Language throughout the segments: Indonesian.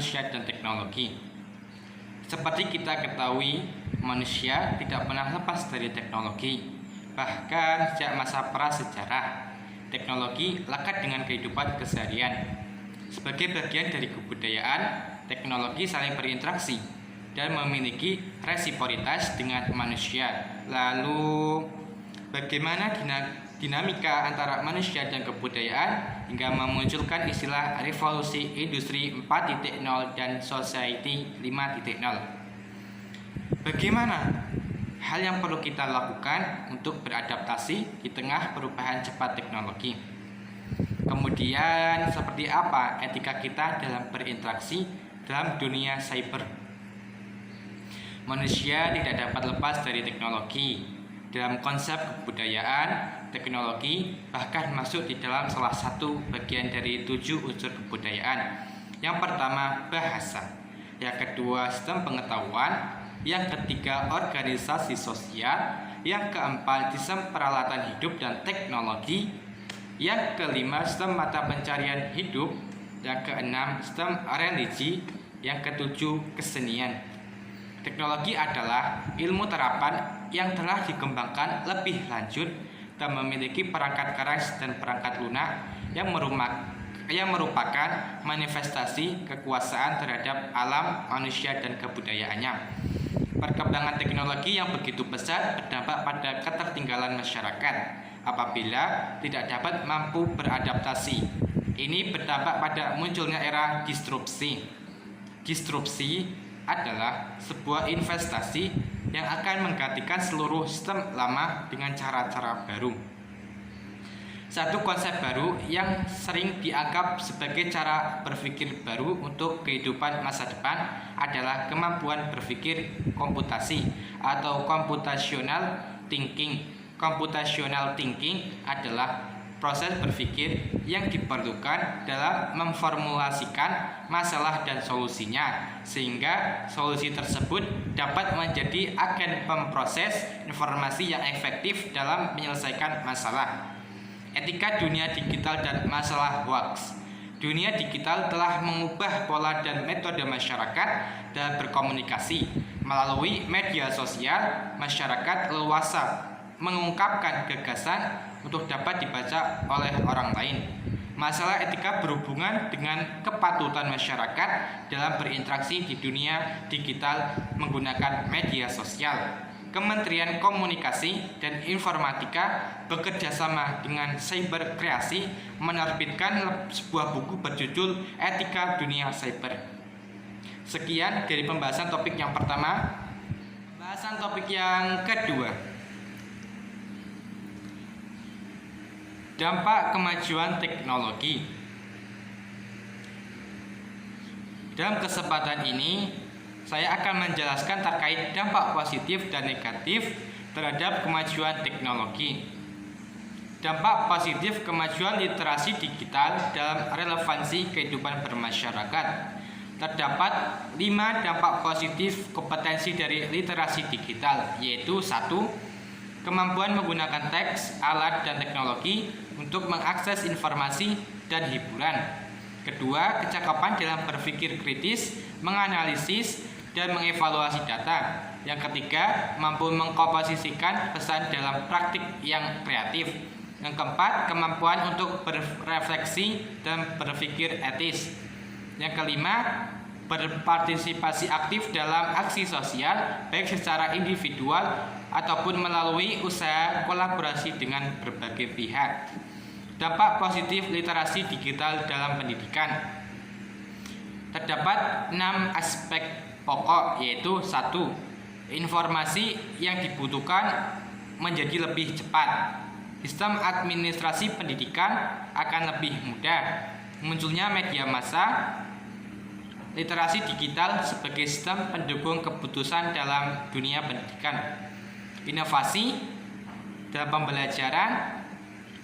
manusia dan teknologi. Seperti kita ketahui, manusia tidak pernah lepas dari teknologi. Bahkan sejak masa prasejarah, teknologi lekat dengan kehidupan keseharian. Sebagai bagian dari kebudayaan, teknologi saling berinteraksi dan memiliki resiprositas dengan manusia. Lalu, bagaimana dinamika antara manusia dan kebudayaan hingga memunculkan istilah revolusi industri 4.0 dan society 5.0? Bagaimana hal yang perlu kita lakukan untuk beradaptasi di tengah perubahan cepat teknologi? Kemudian, seperti apa etika kita dalam berinteraksi dalam dunia cyber? Manusia tidak dapat lepas dari teknologi. Dalam konsep kebudayaan, teknologi bahkan masuk di dalam salah satu bagian dari 7 unsur kebudayaan. Yang pertama, bahasa. Yang kedua, sistem pengetahuan. Yang ketiga, organisasi sosial. Yang keempat, sistem peralatan hidup dan teknologi. Yang kelima, sistem mata pencarian hidup. Yang keenam, sistem religi. Yang ketujuh, kesenian. Teknologi adalah ilmu terapan yang telah dikembangkan lebih lanjut dan memiliki perangkat keras dan perangkat lunak yang merupakan manifestasi kekuasaan terhadap alam, manusia, dan kebudayaannya. Perkembangan teknologi yang begitu pesat berdampak pada ketertinggalan masyarakat apabila tidak dapat mampu beradaptasi. Ini berdampak pada munculnya era disrupsi. Disrupsi adalah sebuah investasi yang akan menggantikan seluruh sistem lama dengan cara-cara baru. Satu konsep baru yang sering dianggap sebagai cara berpikir baru untuk kehidupan masa depan adalah kemampuan berpikir komputasi atau computational thinking. Computational thinking adalah proses berpikir yang diperlukan dalam memformulasikan masalah dan solusinya, sehingga solusi tersebut dapat menjadi agen pemproses informasi yang efektif dalam menyelesaikan masalah. Etika dunia digital dan masalah hoax. Dunia digital telah mengubah pola dan metode masyarakat dalam berkomunikasi. Melalui media sosial, masyarakat leluasa mengungkapkan gagasan untuk dapat dibaca oleh orang lain. Masalah etika berhubungan dengan kepatutan masyarakat dalam berinteraksi di dunia digital menggunakan media sosial. Kementerian Komunikasi dan Informatika bekerjasama dengan Cyber Kreasi menerbitkan sebuah buku berjudul Etika Dunia Cyber. Sekian dari pembahasan topik yang pertama. Pembahasan topik yang kedua, dampak kemajuan teknologi. Dalam kesempatan ini, saya akan menjelaskan terkait dampak positif dan negatif terhadap kemajuan teknologi. Dampak positif kemajuan literasi digital dalam relevansi kehidupan bermasyarakat. Terdapat 5 dampak positif kompetensi dari literasi digital, yaitu 1. Kemampuan menggunakan teks, alat, dan teknologi untuk mengakses informasi dan hiburan. Kedua, kecakapan dalam berpikir kritis, menganalisis, dan mengevaluasi data. Yang ketiga, mampu mengkomposisikan pesan dalam praktik yang kreatif. Yang keempat, kemampuan untuk berefleksi dan berpikir etis. Yang kelima, berpartisipasi aktif dalam aksi sosial, baik secara individual ataupun melalui usaha kolaborasi dengan berbagai pihak. Dampak positif literasi digital dalam pendidikan. Terdapat 6 aspek pokok, yaitu 1. Informasi yang dibutuhkan menjadi lebih cepat. Sistem administrasi pendidikan akan lebih mudah. Munculnya media massa. Literasi digital sebagai sistem pendukung keputusan dalam dunia pendidikan. Inovasi dalam pembelajaran,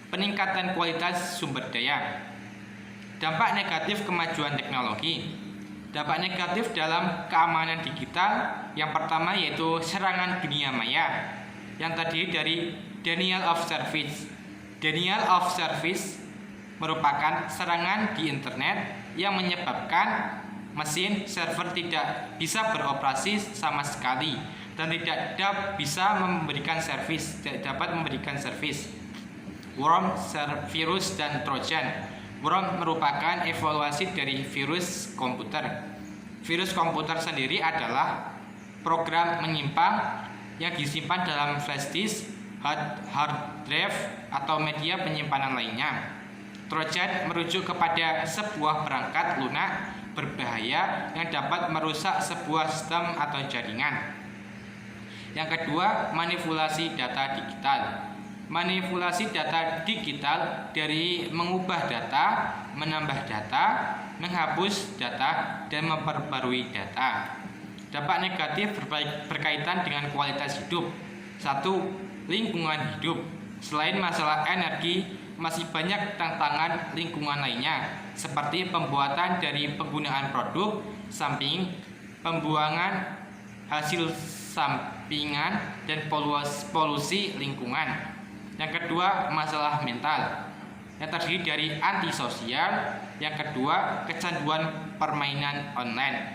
peningkatan kualitas sumber daya. Dampak negatif kemajuan teknologi. Dampak negatif dalam keamanan digital, yang pertama yaitu serangan dunia maya, yang terdiri dari denial of service. Denial of service merupakan serangan di internet yang menyebabkan mesin server tidak bisa beroperasi sama sekali dan tidak bisa memberikan servis, tidak dapat memberikan servis. Worm, virus, dan trojan. Worm merupakan evaluasi dari virus komputer. Virus komputer sendiri adalah program menyimpang yang disimpan dalam flash disk, hard drive, atau media penyimpanan lainnya. Trojan merujuk kepada sebuah perangkat lunak berbahaya yang dapat merusak sebuah sistem atau jaringan. Yang kedua, manipulasi data digital. Manipulasi data digital dari mengubah data, menambah data, menghapus data, dan memperbarui data. Dampak negatif berkaitan dengan kualitas hidup. 1. Lingkungan hidup. Selain masalah energi, masih banyak tantangan lingkungan lainnya, seperti pembuatan dari penggunaan produk samping, pembuangan hasil sampingan, dan polusi lingkungan. Yang kedua, masalah mental yang terdiri dari antisosial. Yang kedua, kecanduan permainan online.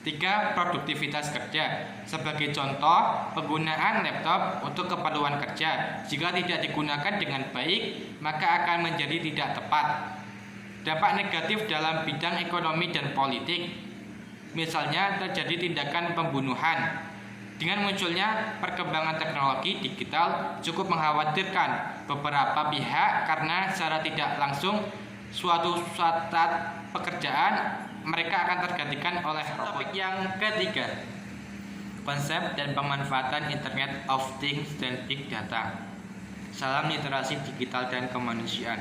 3. Produktivitas kerja. Sebagai contoh, penggunaan laptop untuk keperluan kerja jika tidak digunakan dengan baik, maka akan menjadi tidak tepat. Dampak negatif dalam bidang ekonomi dan politik. Misalnya terjadi tindakan pembunuhan. Dengan munculnya perkembangan teknologi digital cukup mengkhawatirkan beberapa pihak karena secara tidak langsung suatu saat pekerjaan mereka akan tergantikan oleh robot. Topik yang ketiga, konsep dan pemanfaatan Internet of Things dan Big Data. Salam literasi digital dan kemanusiaan.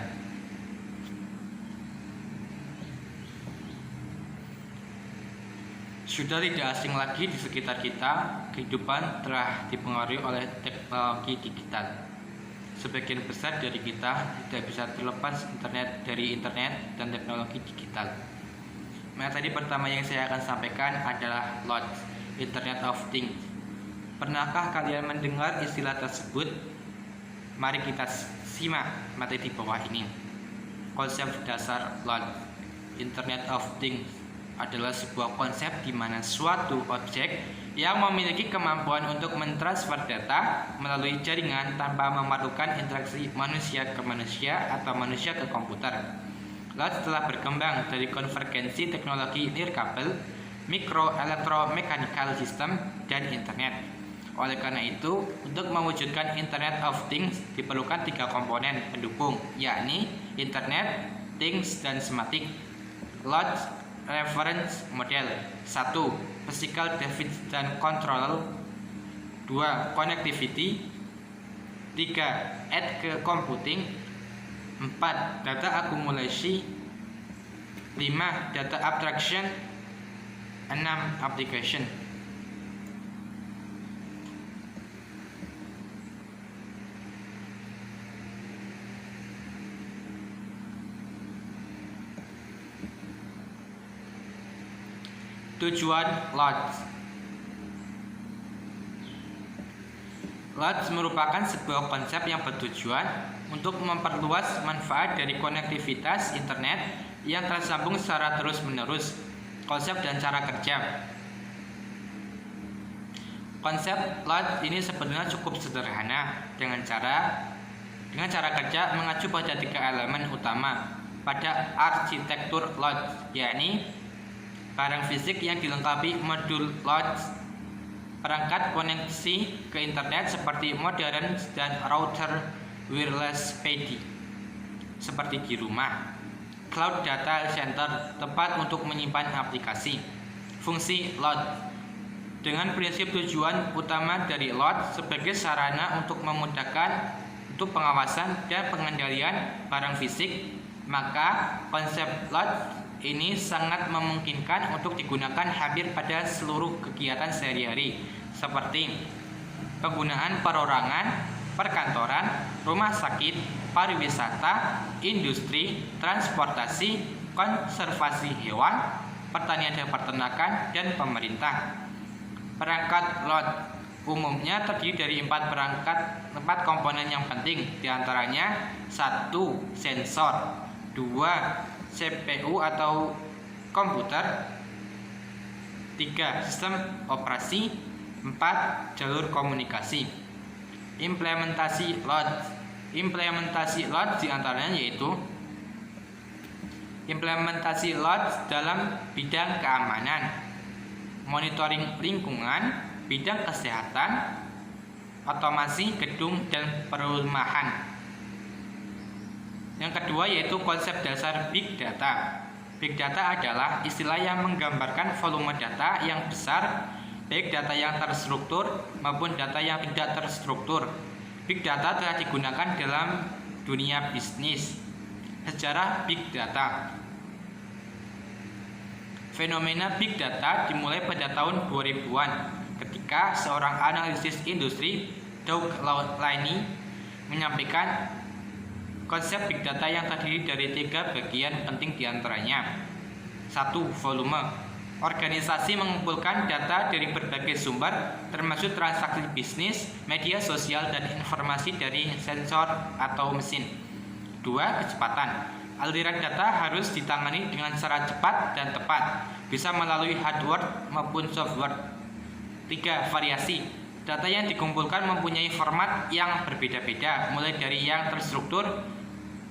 Sudah tidak asing lagi di sekitar kita, kehidupan telah dipengaruhi oleh teknologi digital. Sebagian besar dari kita tidak bisa terlepas dari internet dan teknologi digital. Materi pertama yang saya akan sampaikan adalah LOT, Internet of Things. Pernahkah kalian mendengar istilah tersebut? Mari kita simak materi di bawah ini. Konsep dasar LOT, Internet of Things, adalah sebuah konsep di mana suatu objek yang memiliki kemampuan untuk mentransfer data melalui jaringan tanpa memerlukan interaksi manusia ke manusia atau manusia ke komputer. LOT telah berkembang dari konvergensi teknologi nirkabel, mikroelektromechanical system, dan internet. Oleh karena itu, untuk mewujudkan Internet of Things diperlukan 3 komponen pendukung, yakni Internet, Things, dan Semantik. LOT Reference Model. 1. Physical Device dan Control. 2. Connectivity. 3. Edge Computing. 4. Data Akumulasi. 5. Data Abstraction. 6. Application. Tujuan LOT. LOT merupakan sebuah konsep yang bertujuan untuk memperluas manfaat dari konektivitas internet yang tersambung secara terus-menerus. Konsep dan cara kerja. Konsep LOT ini sebenarnya cukup sederhana dengan cara kerja mengacu pada 3 elemen utama pada arsitektur LOT, yakni barang fisik yang dilengkapi modul LOT, perangkat koneksi ke internet seperti modem dan router wireless PD seperti di rumah, cloud data center, tempat untuk menyimpan aplikasi. Fungsi LOT. Dengan prinsip tujuan utama dari LOT sebagai sarana untuk memudahkan untuk pengawasan dan pengendalian barang fisik, maka konsep LOT ini sangat memungkinkan untuk digunakan hampir pada seluruh kegiatan sehari-hari seperti penggunaan perorangan, perkantoran, rumah sakit, pariwisata, industri, transportasi, konservasi hewan, pertanian dan peternakan, dan pemerintah. Perangkat LOT umumnya terdiri dari 4 komponen yang penting, diantaranya 1. Sensor, 2. CPU atau komputer, 3. Sistem operasi. 4. Jalur komunikasi. Implementasi load diantaranya yaitu implementasi load dalam bidang keamanan, monitoring lingkungan, bidang kesehatan, otomasi gedung dan perumahan. Yang kedua yaitu konsep dasar Big Data. Big Data adalah istilah yang menggambarkan volume data yang besar, baik data yang terstruktur maupun data yang tidak terstruktur. Big Data telah digunakan dalam dunia bisnis. Sejarah Big Data. Fenomena Big Data dimulai pada tahun 2000-an ketika seorang analisis industri, Doug Laney, menyampaikan konsep Big Data yang terdiri dari 3 bagian penting diantaranya. 1. Volume. Organisasi mengumpulkan data dari berbagai sumber, termasuk transaksi bisnis, media sosial, dan informasi dari sensor atau mesin. 2. Kecepatan. Aliran data harus ditangani dengan cara cepat dan tepat, bisa melalui hardware maupun software. 3. Variasi. Data yang dikumpulkan mempunyai format yang berbeda-beda, mulai dari yang terstruktur,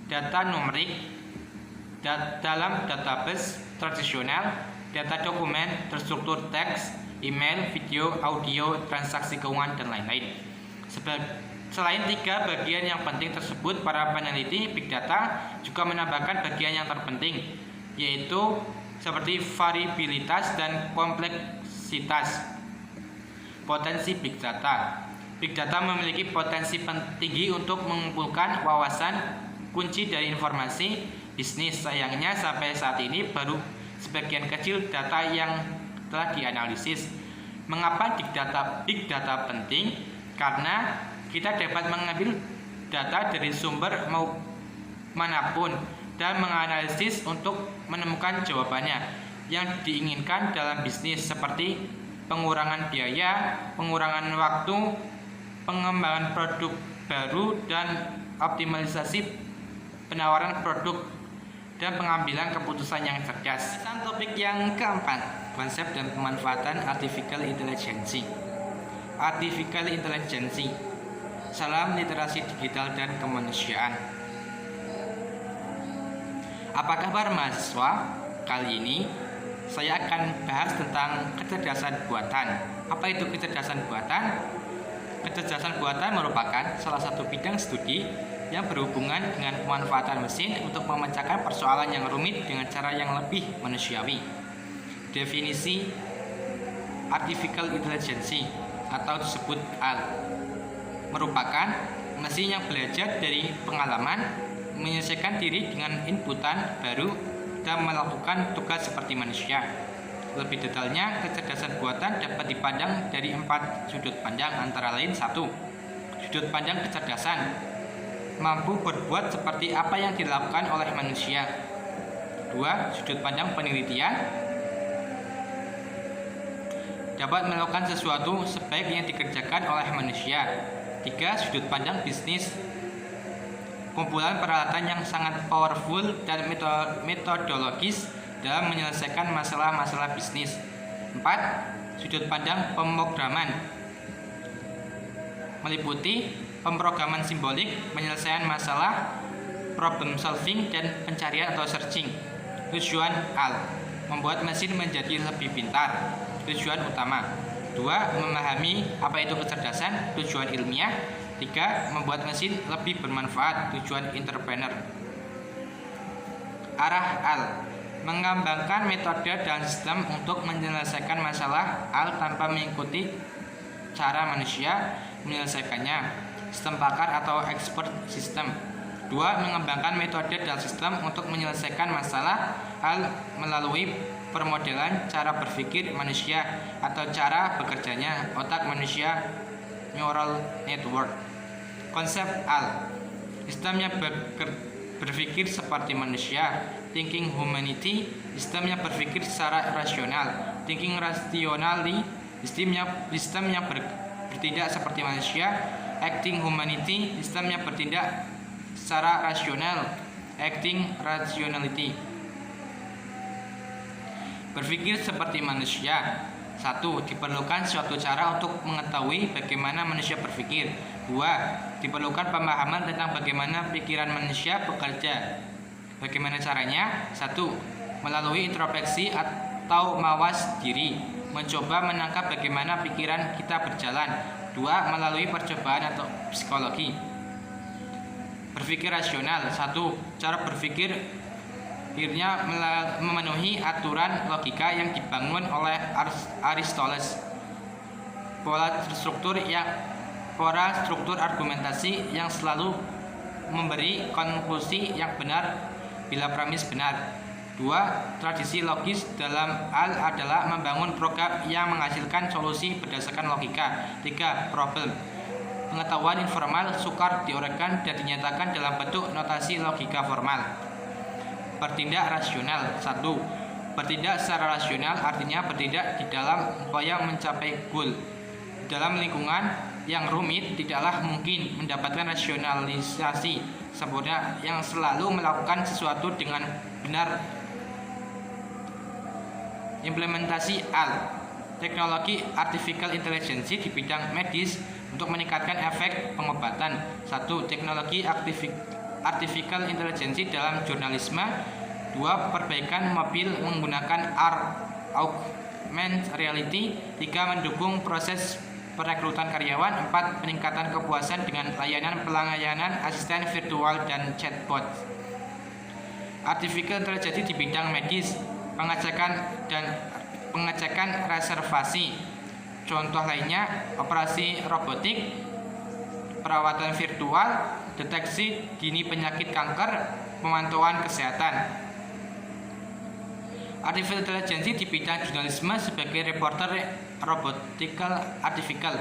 data numerik, dalam database tradisional, data dokumen, terstruktur teks, email, video, audio, transaksi keuangan, dan lain-lain. Selain 3 bagian yang penting tersebut, para peneliti Big Data juga menambahkan bagian yang terpenting, yaitu seperti variabilitas dan kompleksitas. Potensi Big Data. Big Data memiliki potensi tinggi untuk mengumpulkan wawasan kunci dari informasi bisnis. Sayangnya sampai saat ini baru sebagian kecil data yang telah dianalisis. Mengapa Big Data penting? Karena kita dapat mengambil data dari sumber manapun dan menganalisis untuk menemukan jawabannya yang diinginkan dalam bisnis, seperti pengurangan biaya, pengurangan waktu, pengembangan produk baru, dan optimalisasi penawaran produk dan pengambilan keputusan yang cerdas. Topik yang keempat, konsep dan pemanfaatan Artificial Intelligence. Artificial Intelligence. Salam literasi digital dan kemanusiaan. Apa kabar mahasiswa? Kali ini saya akan bahas tentang kecerdasan buatan. Apa itu kecerdasan buatan? Kecerdasan buatan merupakan salah satu bidang studi yang berhubungan dengan pemanfaatan mesin untuk memecahkan persoalan yang rumit dengan cara yang lebih manusiawi. Definisi Artificial Intelligence atau disebut AI merupakan mesin yang belajar dari pengalaman, menyelesaikan diri dengan inputan baru, dan melakukan tugas seperti manusia. Lebih detailnya, kecerdasan buatan dapat dipandang dari 4 sudut pandang, antara lain: 1. Sudut pandang kecerdasan, mampu berbuat seperti apa yang dilakukan oleh manusia. 2. Sudut pandang penelitian, dapat melakukan sesuatu sebaiknya dikerjakan oleh manusia. 3. Sudut pandang bisnis, kumpulan peralatan yang sangat powerful dan metodologis dalam menyelesaikan masalah-masalah bisnis. 4. Sudut pandang pemrograman, meliputi pemrograman simbolik, penyelesaian masalah, problem solving, dan pencarian atau searching. Tujuan AI, membuat mesin menjadi lebih pintar. Tujuan utama: 2. Memahami apa itu kecerdasan, tujuan ilmiah. 3. Membuat mesin lebih bermanfaat, tujuan entrepreneur. Arah AI, mengembangkan metode dan sistem untuk menyelesaikan masalah AI tanpa mengikuti cara manusia menyelesaikannya. Sistem pakar atau expert system. 2. Mengembangkan metode dan sistem untuk menyelesaikan masalah AI melalui permodelan cara berpikir manusia atau cara bekerjanya otak manusia, neural network. Konsep AI, sistemnya berpikir seperti manusia, thinking humanity, sistemnya berpikir secara rasional, thinking rationally, sistemnya bertindak seperti manusia, acting humanity, sistemnya bertindak secara rasional, acting rationality. Berpikir seperti manusia, 1. Diperlukan suatu cara untuk mengetahui bagaimana manusia berpikir. 2. Diperlukan pemahaman tentang bagaimana pikiran manusia bekerja. Bagaimana caranya? 1. Melalui introspeksi atau mawas diri, mencoba menangkap bagaimana pikiran kita berjalan. 2. Melalui percobaan atau psikologi. Berpikir rasional. 1. Cara berpikir akhirnya memenuhi aturan logika yang dibangun oleh Aristoteles. Pola struktur argumentasi yang selalu memberi konklusi yang benar bila premis benar. 2. Tradisi logis dalam hal adalah membangun program yang menghasilkan solusi berdasarkan logika. 3. Problem. Pengetahuan informal sukar diuraikan dan dinyatakan dalam bentuk notasi logika formal. Bertindak rasional. 1. Bertindak secara rasional artinya bertindak di dalam upaya mencapai goal. Dalam lingkungan yang rumit tidaklah mungkin mendapatkan rasionalisasi sempurna yang selalu melakukan sesuatu dengan benar. Implementasi teknologi artificial intelligence di bidang medis untuk meningkatkan efek pengobatan. 1. Teknologi artificial intelligence dalam jurnalisme. 2. Perbaikan mobil menggunakan augmented reality. 3. Mendukung proses perekrutan karyawan. 4. Peningkatan kepuasan dengan pelayanan asisten virtual dan chatbot. Artificial intelligence di bidang medis, pengecekan reservasi. Contoh lainnya, operasi robotik, perawatan virtual, deteksi dini penyakit kanker, pemantauan kesehatan. Artificial intelligence di bidang jurnalisme sebagai reporter artificial.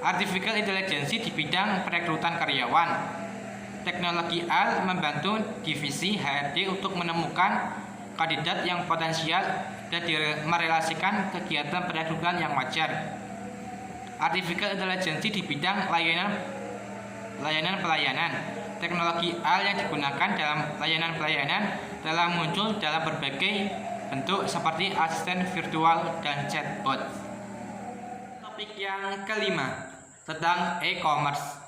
Artificial intelligence di bidang perekrutan karyawan. Teknologi AI membantu divisi HRD untuk menemukan kandidat yang potensial dan merelasikan kegiatan perekrutan yang wajar. Artificial intelligence di bidang pelayanan. Teknologi AI yang digunakan dalam pelayanan telah muncul dalam berbagai bentuk seperti asisten virtual dan chatbot. Topik yang kelima tentang e-commerce.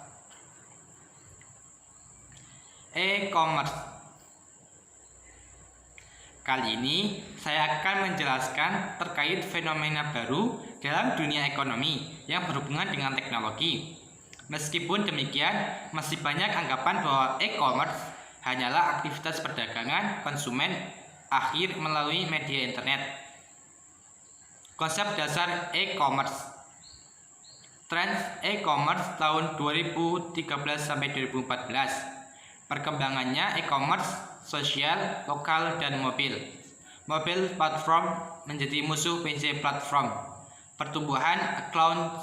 Kali ini saya akan menjelaskan terkait fenomena baru dalam dunia ekonomi yang berhubungan dengan teknologi. Meskipun demikian, masih banyak anggapan bahwa e-commerce hanyalah aktivitas perdagangan konsumen akhir melalui media internet. Konsep dasar e-commerce. Tren e-commerce tahun 2013-2014. Perkembangannya e-commerce sosial, lokal, dan mobil. Mobile platform menjadi musuh PC platform. Pertumbuhan cloud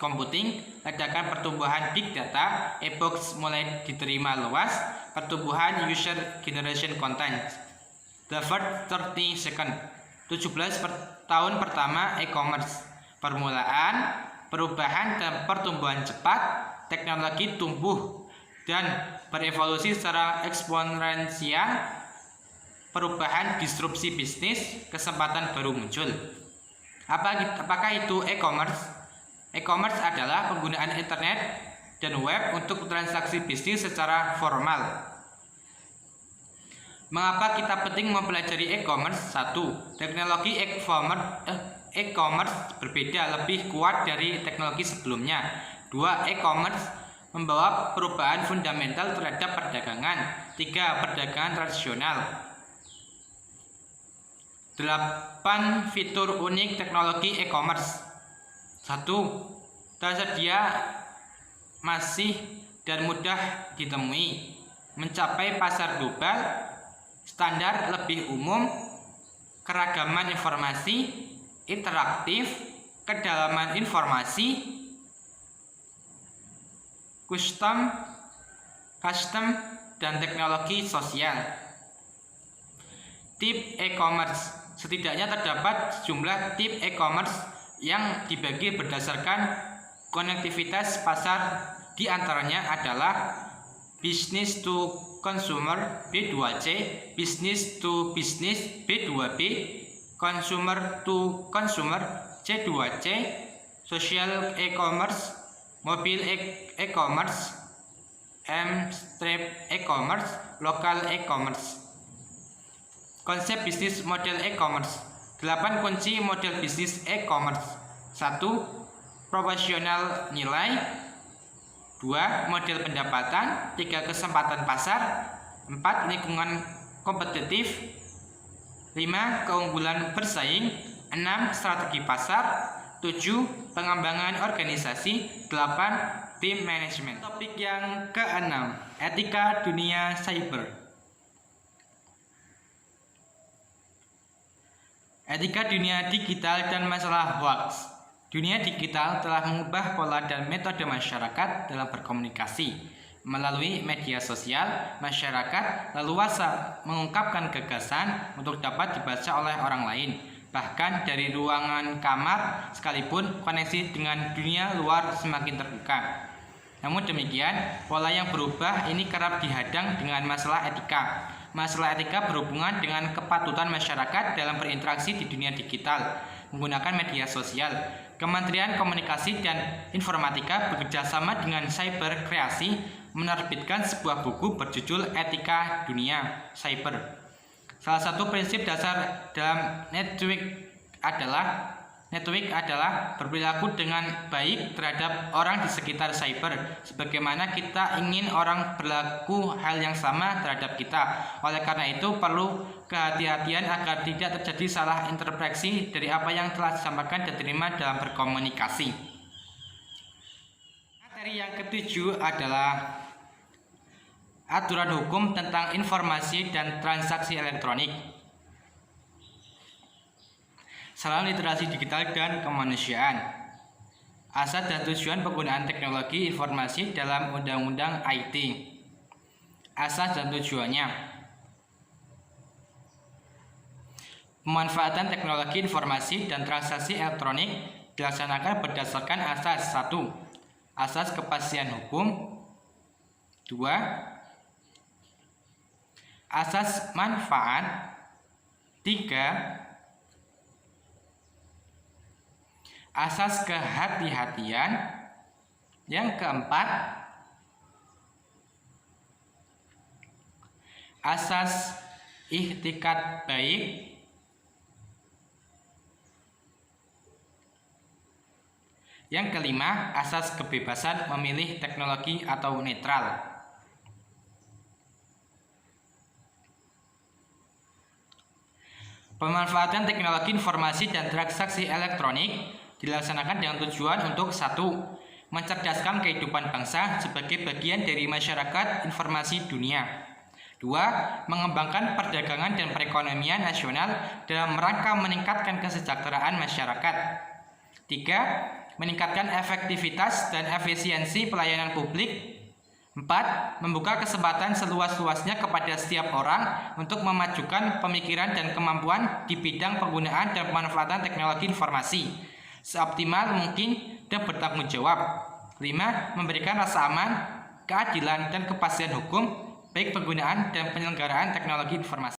computing, ledakan pertumbuhan big data, e-books mulai diterima luas, pertumbuhan user generation content. The first 30 second, 17 tahun pertama e-commerce. Permulaan, perubahan dan pertumbuhan cepat, teknologi tumbuh dan berevolusi secara eksponensial, perubahan disrupsi bisnis, kesempatan baru muncul. Apakah itu e-commerce? E-commerce adalah penggunaan internet dan web untuk transaksi bisnis secara formal. Mengapa kita penting mempelajari e-commerce? 1. Teknologi e-commerce berbeda lebih kuat dari teknologi sebelumnya. 2. E-commerce membawa perubahan fundamental terhadap perdagangan. 3. Perdagangan tradisional. 8 fitur unik teknologi e-commerce. 1. Tersedia masih dan mudah ditemui, mencapai pasar global, standar lebih umum, keragaman informasi, interaktif, kedalaman informasi, custom, dan teknologi sosial. Tip e-commerce. Setidaknya terdapat sejumlah tip e-commerce yang dibagi berdasarkan konektivitas pasar. Di antaranya adalah business to consumer B2C, business to business B2B, consumer to consumer C2C, social e-commerce, mobile e-commerce, M-strip e-commerce, local e-commerce. Konsep bisnis model e-commerce. 8 kunci model bisnis e-commerce. 1. Proporsional nilai. 2. Model pendapatan. 3. Kesempatan pasar. 4. Lingkungan kompetitif. 5. Keunggulan bersaing. 6. Strategi pasar. 7. Pengembangan organisasi. 8. Tim manajemen. Topik yang ke-6, etika dunia cyber. Etika dunia digital dan masalah hoax. Dunia digital telah mengubah pola dan metode masyarakat dalam berkomunikasi. Melalui media sosial, masyarakat leluasa mengungkapkan gagasan untuk dapat dibaca oleh orang lain. Bahkan dari ruangan kamar sekalipun koneksi dengan dunia luar semakin terbuka. Namun demikian, pola yang berubah ini kerap dihadang dengan masalah etika. Masalah etika berhubungan dengan kepatutan masyarakat dalam berinteraksi di dunia digital menggunakan media sosial. Kementerian Komunikasi dan Informatika bekerjasama dengan Cyber Kreasi menerbitkan sebuah buku berjudul Etika Dunia Cyber. Salah satu prinsip dasar dalam network adalah berperilaku dengan baik terhadap orang di sekitar cyber, sebagaimana kita ingin orang berlaku hal yang sama terhadap kita. Oleh karena itu, perlu kehati-hatian agar tidak terjadi salah interpretasi dari apa yang telah disampaikan dan diterima dalam berkomunikasi. Materi yang ke-7 adalah aturan hukum tentang informasi dan transaksi elektronik. Salam literasi digital dan kemanusiaan. Asas dan tujuan penggunaan teknologi informasi dalam Undang-Undang IT. Asas dan tujuannya. Pemanfaatan teknologi informasi dan transaksi elektronik dilaksanakan berdasarkan asas 1. Asas kepastian hukum. 2. Asas manfaat. 3. Asas kehati-hatian. Yang keempat, asas ihtikat baik. Yang kelima, asas kebebasan memilih teknologi atau netral. Pemanfaatan teknologi informasi dan transaksi elektronik dilaksanakan dengan tujuan untuk 1. Mencerdaskan kehidupan bangsa sebagai bagian dari masyarakat informasi dunia. 2. Mengembangkan perdagangan dan perekonomian nasional dalam rangka meningkatkan kesejahteraan masyarakat. 3. Meningkatkan efektivitas dan efisiensi pelayanan publik. 4. Membuka kesempatan seluas-luasnya kepada setiap orang untuk memajukan pemikiran dan kemampuan di bidang penggunaan dan pemanfaatan teknologi informasi seoptimal mungkin dan bertanggung jawab. 5. Memberikan rasa aman, keadilan, dan kepastian hukum baik penggunaan dan penyelenggaraan teknologi informasi.